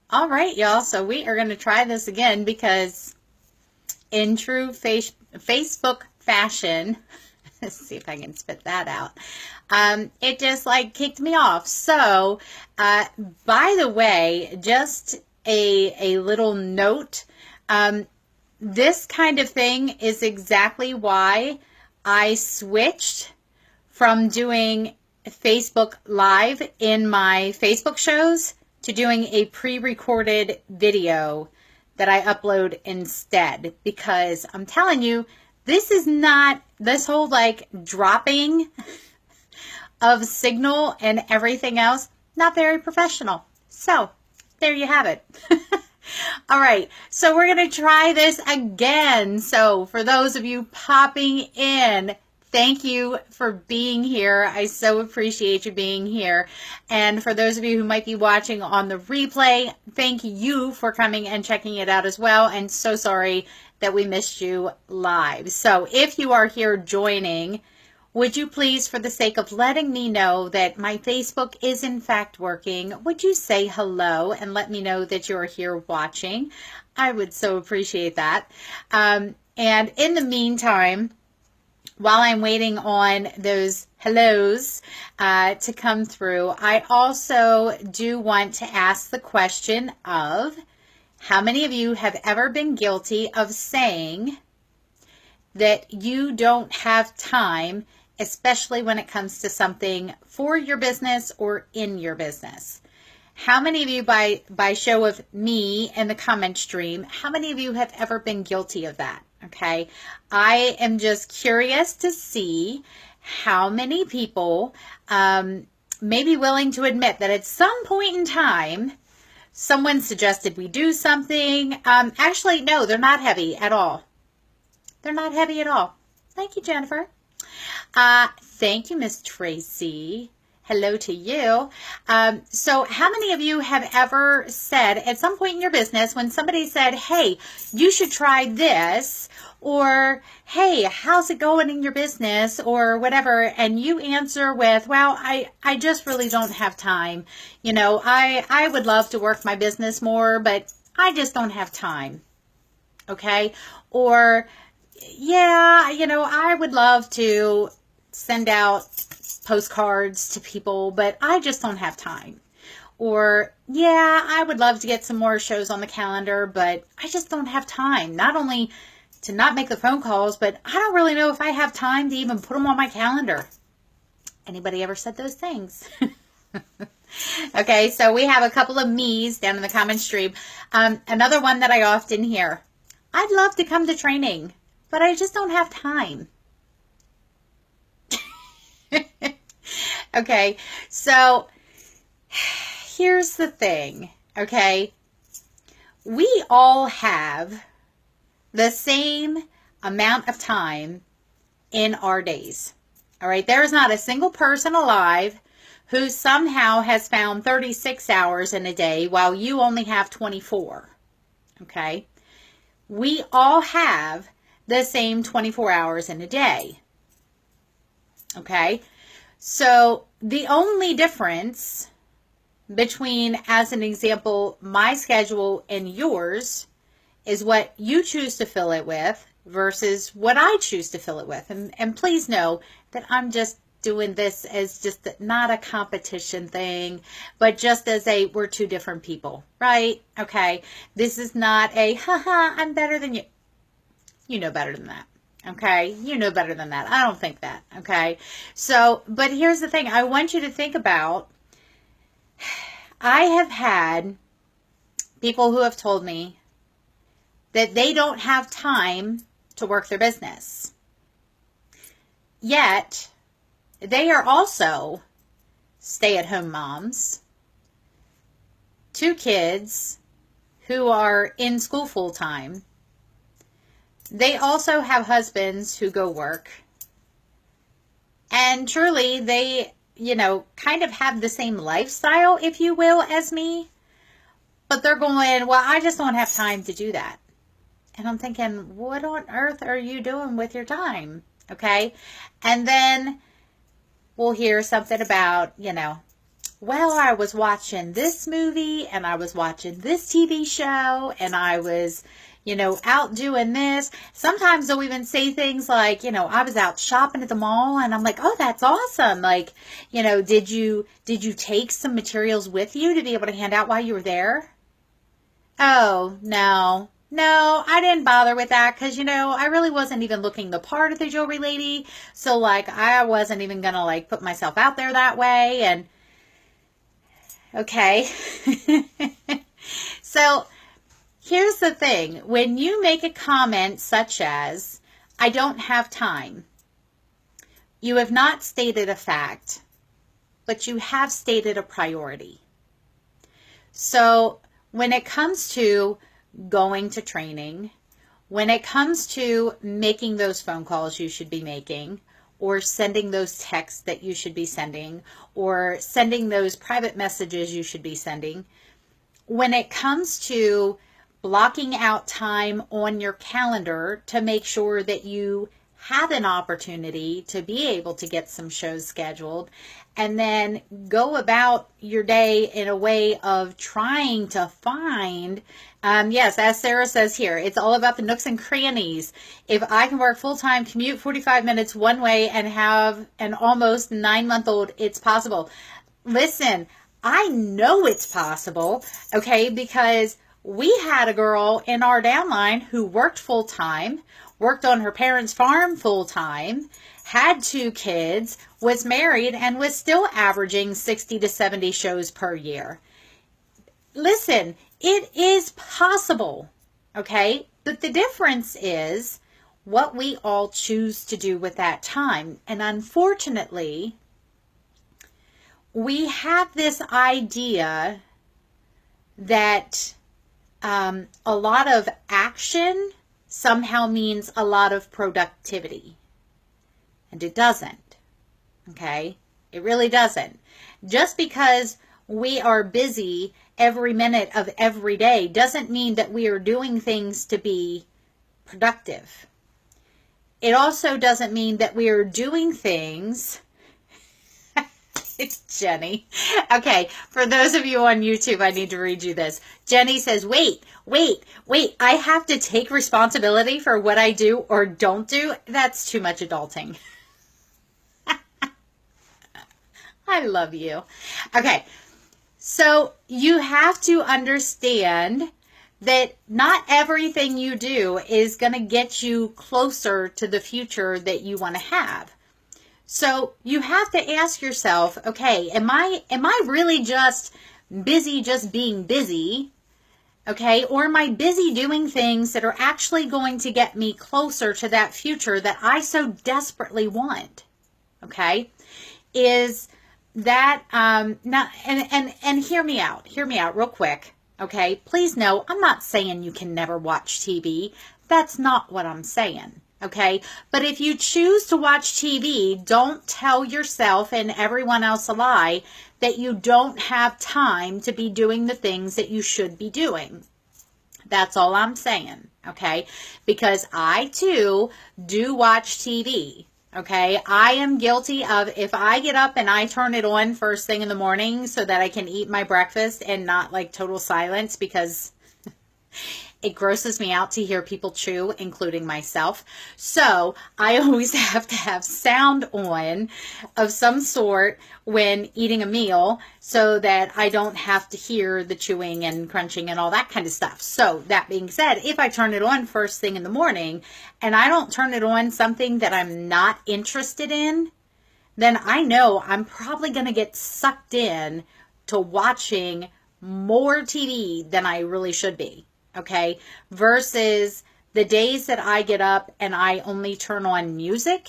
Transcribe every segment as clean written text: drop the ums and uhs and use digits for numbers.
All right, y'all. So we are going to try this again because in true Facebook fashion, let's see if I can spit that out. It just like kicked me off. So, by the way, just a little note. This kind of thing is exactly why I switched from doing Facebook Live in my Facebook shows to doing a pre-recorded video that I upload instead, because I'm telling you, this is not, this whole like dropping of signal and everything else, not very professional. So there you have it. All right, so we're going to try this again. So for those of you popping in, thank you for being here. I so appreciate you being here. And for those of you who might be watching on the replay, thank you for coming and checking it out as well. And so sorry that we missed you live. So if you are here joining, would you please, for the sake of letting me know that my Facebook is in fact working, would you say hello and let me know that you're here watching? I would so appreciate that. And in the meantime, while I'm waiting on those hellos to come through, I also do want to ask the question of how many of you have ever been guilty of saying that you don't have time, especially when it comes to something for your business or in your business? How many of you, by show of me and the comment stream, how many of you have ever been guilty of that? Okay, I am just curious to see how many people may be willing to admit that at some point in time, someone suggested we do something. Actually, no, they're not heavy at all. They're not heavy at all. Thank you, Jennifer. Thank you, Miss Tracy. Hello to you. So how many of you have ever said at some point in your business when somebody said, hey, you should try this, or hey, how's it going in your business, or whatever, and you answer with, well, I just really don't have time. You know, I would love to work my business more, but I just don't have time. Okay? Or, yeah, you know, I would love to send out postcards to people, but I just don't have time. Or, yeah, I would love to get some more shows on the calendar, but I just don't have time. Not only to not make the phone calls, but I don't really know if I have time to even put them on my calendar. Anybody ever said those things? Okay, so we have a couple of me's down in the comment stream. Another one that I often hear, I'd love to come to training, but I just don't have time. Okay, so here's the thing, okay? We all have the same amount of time in our days, all right? There is not a single person alive who somehow has found 36 hours in a day while you only have 24, okay? We all have the same 24 hours in a day, okay? So the only difference between, as an example, my schedule and yours is what you choose to fill it with versus what I choose to fill it with. And please know that I'm just doing this as just not a competition thing, but just as a, we're two different people, right? Okay. This is not a, haha, I'm better than you. You know better than that. Okay, you know better than that. I don't think that. Okay, so, but here's the thing. I want you to think about, I have had people who have told me that they don't have time to work their business. Yet, they are also stay-at-home moms, 2 kids who are in school full-time. They also have husbands who go work. And truly, they, you know, kind of have the same lifestyle, if you will, as me. But they're going, well, I just don't have time to do that. And I'm thinking, what on earth are you doing with your time? Okay? And then we'll hear something about, you know, well, I was watching this movie and I was watching this TV show and I was, out doing this. Sometimes they'll even say things like, I was out shopping at the mall, and I'm like, oh, that's awesome. Like, did you take some materials with you to be able to hand out while you were there? Oh, no, I didn't bother with that because, I really wasn't even looking the part of the jewelry lady. So, like, I wasn't even going to, like, put myself out there that way. And, okay. So, here's the thing. When you make a comment such as, I don't have time, you have not stated a fact, but you have stated a priority. So, when it comes to going to training, when it comes to making those phone calls you should be making, or sending those texts that you should be sending, or sending those private messages you should be sending, when it comes to blocking out time on your calendar to make sure that you have an opportunity to be able to get some shows scheduled, and then go about your day in a way of trying to find, yes, as Sarah says here, it's all about the nooks and crannies. If I can work full-time, commute 45 minutes one way, and have an almost 9-month-old, it's possible. Listen, I know it's possible, okay, because we had a girl in our downline who worked full-time, worked on her parents' farm full-time, had 2 kids, was married, and was still averaging 60 to 70 shows per year. Listen, it is possible, okay? But the difference is what we all choose to do with that time. And unfortunately, we have this idea that a lot of action somehow means a lot of productivity. And it doesn't. Okay? It really doesn't. Just because we are busy every minute of every day doesn't mean that we are doing things to be productive. It also doesn't mean that we are doing things. It's Jenny. Okay, for those of you on YouTube, I need to read you this. Jenny says, wait, I have to take responsibility for what I do or don't do? That's too much adulting. I love you. Okay, so you have to understand that not everything you do is going to get you closer to the future that you want to have. So you have to ask yourself, okay, am I really just busy just being busy? Okay, or am I busy doing things that are actually going to get me closer to that future that I so desperately want? Okay, is that not and hear me out real quick. Okay, please know I'm not saying you can never watch TV. That's not what I'm saying. Okay, but if you choose to watch TV, don't tell yourself and everyone else a lie that you don't have time to be doing the things that you should be doing. That's all I'm saying, okay? Because I, too, do watch TV, okay? I am guilty of, if I get up and I turn it on first thing in the morning so that I can eat my breakfast and not like total silence, because it grosses me out to hear people chew, including myself. So I always have to have sound on of some sort when eating a meal so that I don't have to hear the chewing and crunching and all that kind of stuff. So that being said, if I turn it on first thing in the morning and I don't turn it on something that I'm not interested in, then I know I'm probably going to get sucked in to watching more TV than I really should be. Okay, versus the days that I get up and I only turn on music,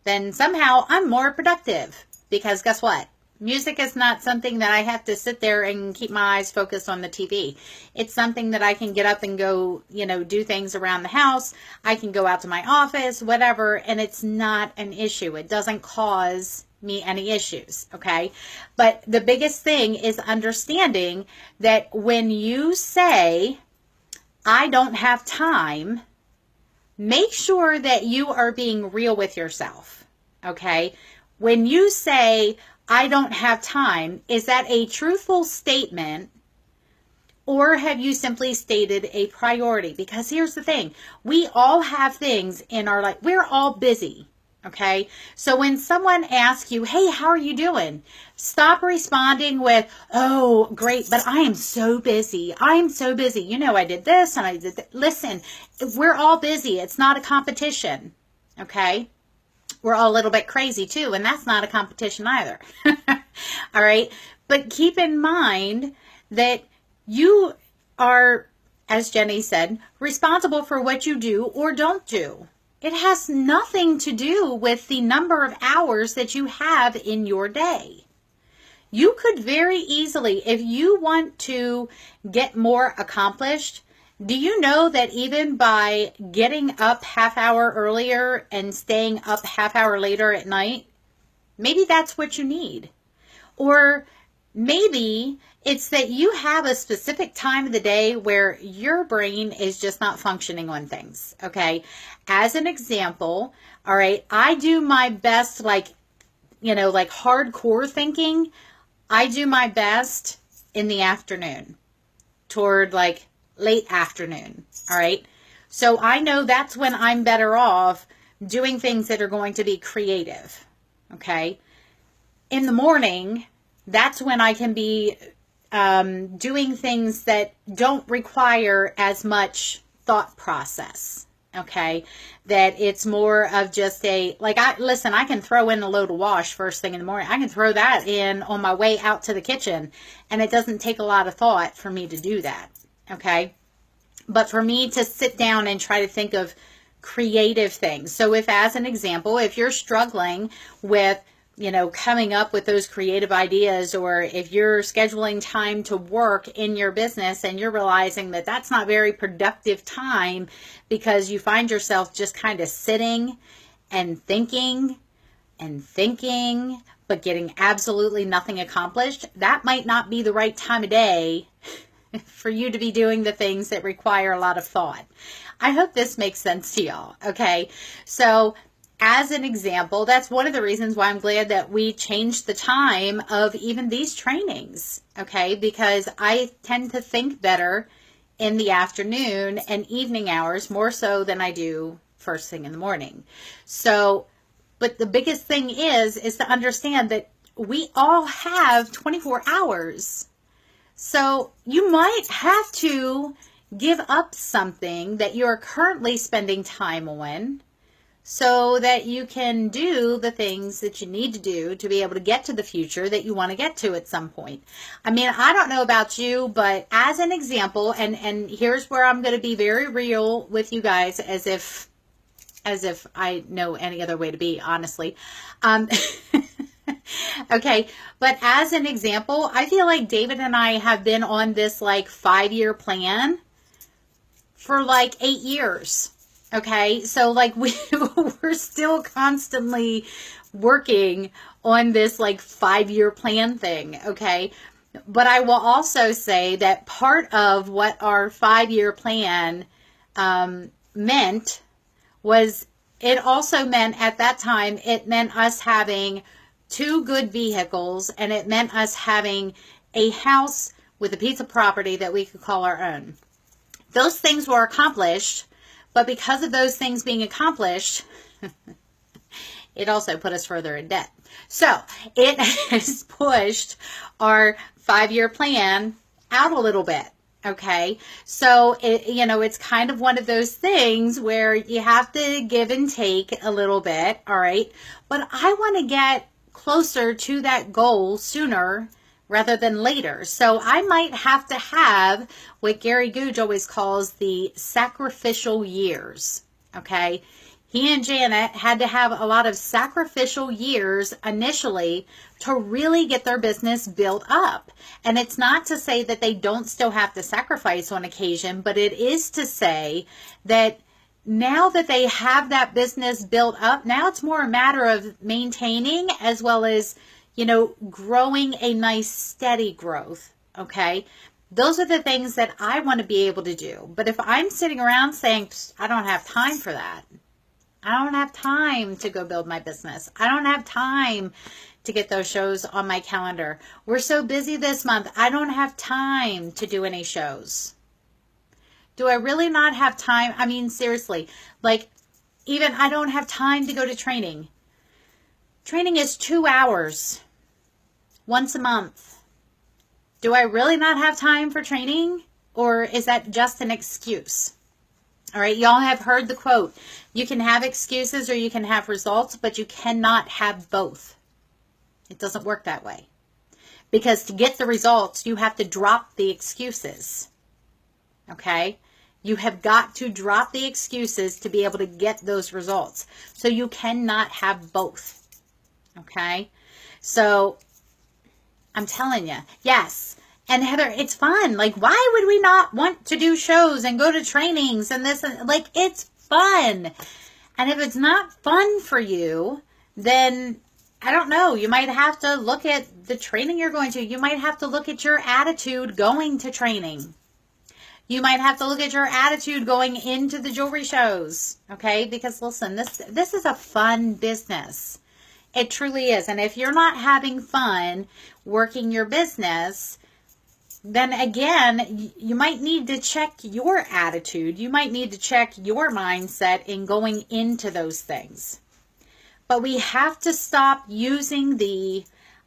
then somehow I'm more productive, because guess what? Music is not something that I have to sit there and keep my eyes focused on the TV. It's something that I can get up and go, do things around the house. I can go out to my office, whatever, and it's not an issue. It doesn't cause me any issues, okay? But the biggest thing is understanding that when you say, I don't have time, make sure that you are being real with yourself, okay? When you say, I don't have time, is that a truthful statement, or have you simply stated a priority? Because here's the thing. We all have things in our life. We're all busy. Okay. So when someone asks you, hey, how are you doing? Stop responding with, oh, great, but I am so busy. I am so busy. You know, I did this and I did that. Listen, we're all busy. It's not a competition. Okay. We're all a little bit crazy too. And that's not a competition either. All right. But keep in mind that you are, as Jenny said, responsible for what you do or don't do. It has nothing to do with the number of hours that you have in your day. You could very easily, if you want to get more accomplished, do you know that even by getting up half hour earlier and staying up half hour later at night, maybe that's what you need. Or maybe it's that you have a specific time of the day where your brain is just not functioning on things, okay? As an example, all right, I do my best, like hardcore thinking, I do my best in the afternoon, toward like late afternoon, all right? So I know that's when I'm better off doing things that are going to be creative, okay? In the morning, that's when I can be doing things that don't require as much thought process, okay? That it's more of just I can throw in a load of wash first thing in the morning. I can throw that in on my way out to the kitchen, and it doesn't take a lot of thought for me to do that, okay? But for me to sit down and try to think of creative things. So if, as an example, if you're struggling with coming up with those creative ideas, or if you're scheduling time to work in your business and you're realizing that that's not very productive time because you find yourself just kind of sitting and thinking, but getting absolutely nothing accomplished, that might not be the right time of day for you to be doing the things that require a lot of thought. I hope this makes sense to y'all. Okay. So as an example, that's one of the reasons why I'm glad that we changed the time of even these trainings, okay? Because I tend to think better in the afternoon and evening hours, more so than I do first thing in the morning. So, but the biggest thing is to understand that we all have 24 hours. So you might have to give up something that you're currently spending time on, so that you can do the things that you need to do to be able to get to the future that you want to get to at some point. I mean, I don't know about you, but as an example, and here's where I'm going to be very real with you guys, as if I know any other way to be, honestly. Okay, but as an example, I feel like David and I have been on this 5-year plan for 8 years. Okay, so we're still constantly working on this 5-year plan thing, okay? But I will also say that part of what our 5-year plan meant was, it also meant at that time, it meant us having 2 good vehicles, and it meant us having a house with a piece of property that we could call our own. Those things were accomplished. But because of those things being accomplished, it also put us further in debt. So it has pushed our 5-year plan out a little bit. Okay. So it's kind of one of those things where you have to give and take a little bit. All right. But I want to get closer to that goal sooner rather than later. So I might have to have what Gary Googe always calls the sacrificial years. Okay. He and Janet had to have a lot of sacrificial years initially to really get their business built up. And it's not to say that they don't still have to sacrifice on occasion, but it is to say that now that they have that business built up, now it's more a matter of maintaining as well as growing a nice steady growth, okay? Those are the things that I want to be able to do. But if I'm sitting around saying, I don't have time for that. I don't have time to go build my business. I don't have time to get those shows on my calendar. We're so busy this month. I don't have time to do any shows. Do I really not have time? I mean, seriously, like, even I don't have time to go to training. Training is 2 hours once a month. Do I really not have time for training? Or is that just an excuse? All right, y'all have heard the quote. You can have excuses or you can have results, but you cannot have both. It doesn't work that way. Because to get the results, you have to drop the excuses. Okay? You have got to drop the excuses to be able to get those results. So you cannot have both. Okay? So I'm telling you, yes. And Heather, it's fun. Like, why would we not want to do shows and go to trainings and this? And, like, it's fun. And if it's not fun for you, then I don't know. You might have to look at the training you're going to. You might have to look at your attitude going to training. You might have to look at your attitude going into the jewelry shows. Okay? Because listen, this is a fun business. It truly is. And if you're not having fun working your business, then again, you might need to check your attitude. You might need to check your mindset in going into those things. But we have to stop using the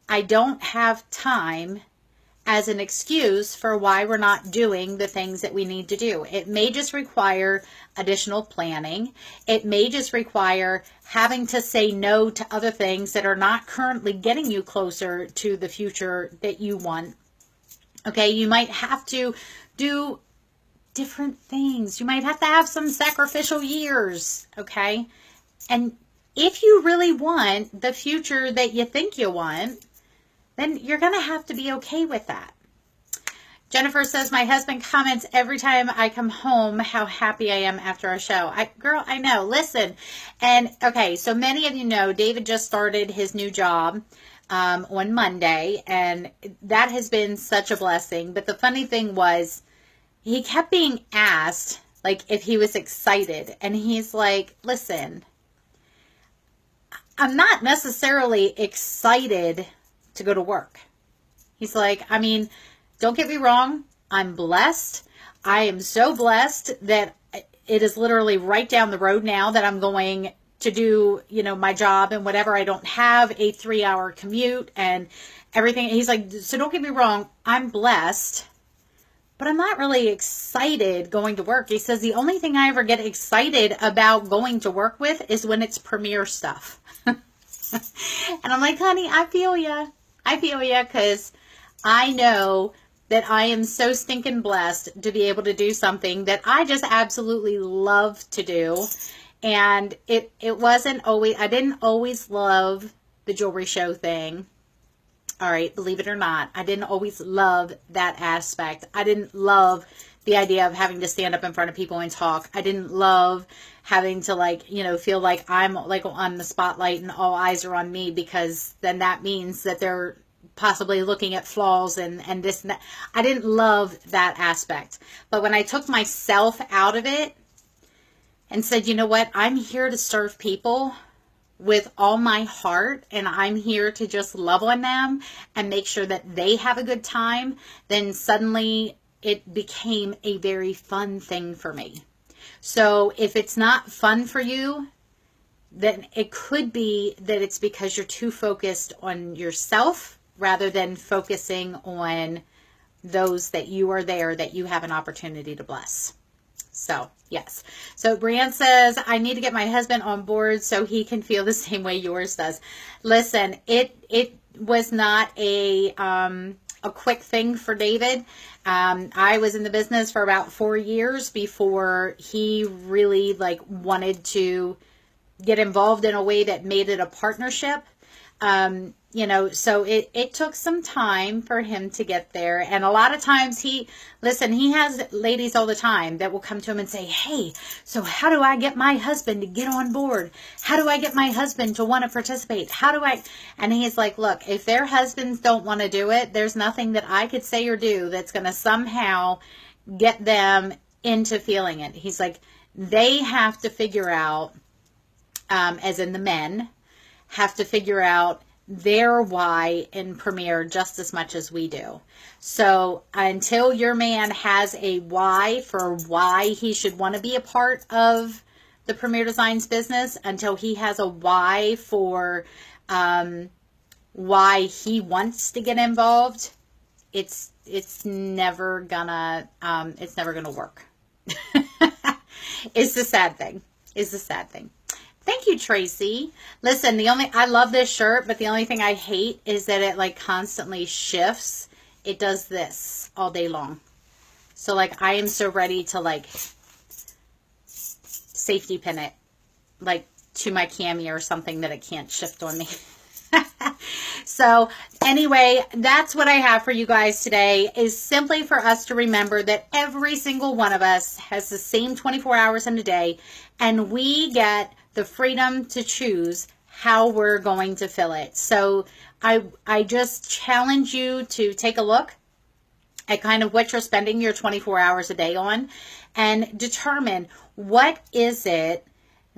I don't have time as an excuse for why we're not doing the things that we need to do. It may just require additional planning. It may just require having to say no to other things that are not currently getting you closer to the future that you want. Okay, you might have to do different things. You might have to have some sacrificial years, okay? And if you really want the future that you think you want, then you're going to have to be okay with that. Jennifer says, my husband comments every time I come home how happy I am after our show. Girl, I know. Listen. And, okay, so many of you know David just started his new job on Monday, and that has been such a blessing. But the funny thing was, he kept being asked, like, if he was excited. And he's like, listen, I'm not necessarily excited to go to work. He's like, I mean, don't get me wrong. I'm blessed. I am so blessed that it is literally right down the road now that I'm going to do, you know, my job and whatever. I don't have a 3-hour commute and everything. He's like, so don't get me wrong. I'm blessed, but I'm not really excited going to work. He says the only thing I ever get excited about going to work with is when it's premiere stuff. And I'm like, honey, I feel ya. I feel ya, because I know that I am so stinking blessed to be able to do something that I just absolutely love to do. And it wasn't always, I didn't always love the jewelry show thing. All right, believe it or not, I didn't always love that aspect. I didn't love the idea of having to stand up in front of people and talk. I didn't love having to, like, you know, feel like I'm like on the spotlight and all eyes are on me, because then that means that they're possibly looking at flaws and this and that. I didn't love that aspect. But when I took myself out of it and said, you know what, I'm here to serve people with all my heart, and I'm here to just love on them and make sure that they have a good time, then suddenly it became a very fun thing for me. So if it's not fun for you, then it could be that it's because you're too focused on yourself rather than focusing on those that you are there, that you have an opportunity to bless. So, yes. So, Brianne says, I need to get my husband on board so he can feel the same way yours does. Listen, it was not a quick thing for David. I was in the business for about 4 years before he really, like, wanted to get involved in a way that made it a partnership. You know, so it took some time for him to get there. And a lot of times he has ladies all the time that will come to him and say, hey, so how do I get my husband to get on board? How do I get my husband to want to participate? And he's like, look, if their husbands don't want to do it, there's nothing that I could say or do that's going to somehow get them into feeling it. He's like, they have to figure out, as in the men, have to figure out their why in Premier just as much as we do. So until your man has a why for why he should want to be a part of the Premier Designs business, until he has a why for why he wants to get involved, it's never gonna work. It's the sad thing. Thank you, Tracy. Listen, I love this shirt, but the only thing I hate is that it like constantly shifts. It does this all day long. So like I am so ready to like safety pin it like to my cami or something that it can't shift on me. So anyway, that's what I have for you guys today, is simply for us to remember that every single one of us has the same 24 hours in a day, and we get the freedom to choose how we're going to fill it. So I just challenge you to take a look at kind of what you're spending your 24 hours a day on, and determine what is it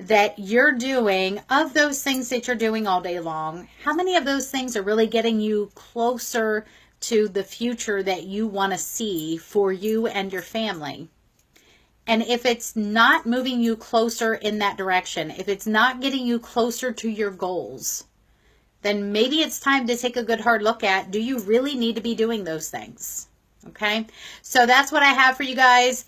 that you're doing of those things that you're doing all day long. How many of those things are really getting you closer to the future that you want to see for you and your family? And if it's not moving you closer in that direction, if it's not getting you closer to your goals, then maybe it's time to take a good hard look at, do you really need to be doing those things? Okay, so that's what I have for you guys.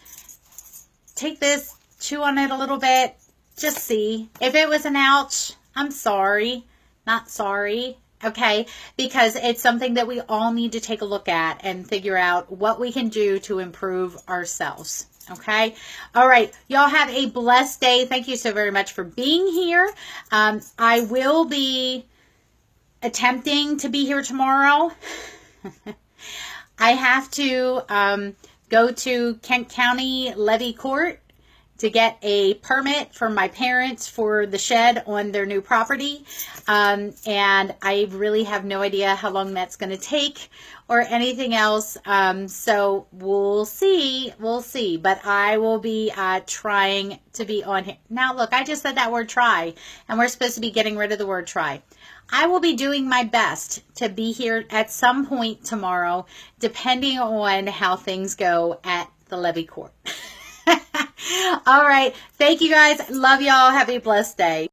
Take this, chew on it a little bit. Just see. If it was an ouch, I'm sorry. Not sorry. Okay? Because it's something that we all need to take a look at and figure out what we can do to improve ourselves. Okay? All right. Y'all have a blessed day. Thank you so very much for being here. I will be attempting to be here tomorrow. I have to go to Kent County Levy Court to get a permit from my parents for the shed on their new property. And I really have no idea how long that's going to take or anything else. So we'll see. But I will be trying to be on here. Now, look, I just said that word try, and we're supposed to be getting rid of the word try. I will be doing my best to be here at some point tomorrow, depending on how things go at the levy court. All right. Thank you guys. Love y'all. Have a blessed day.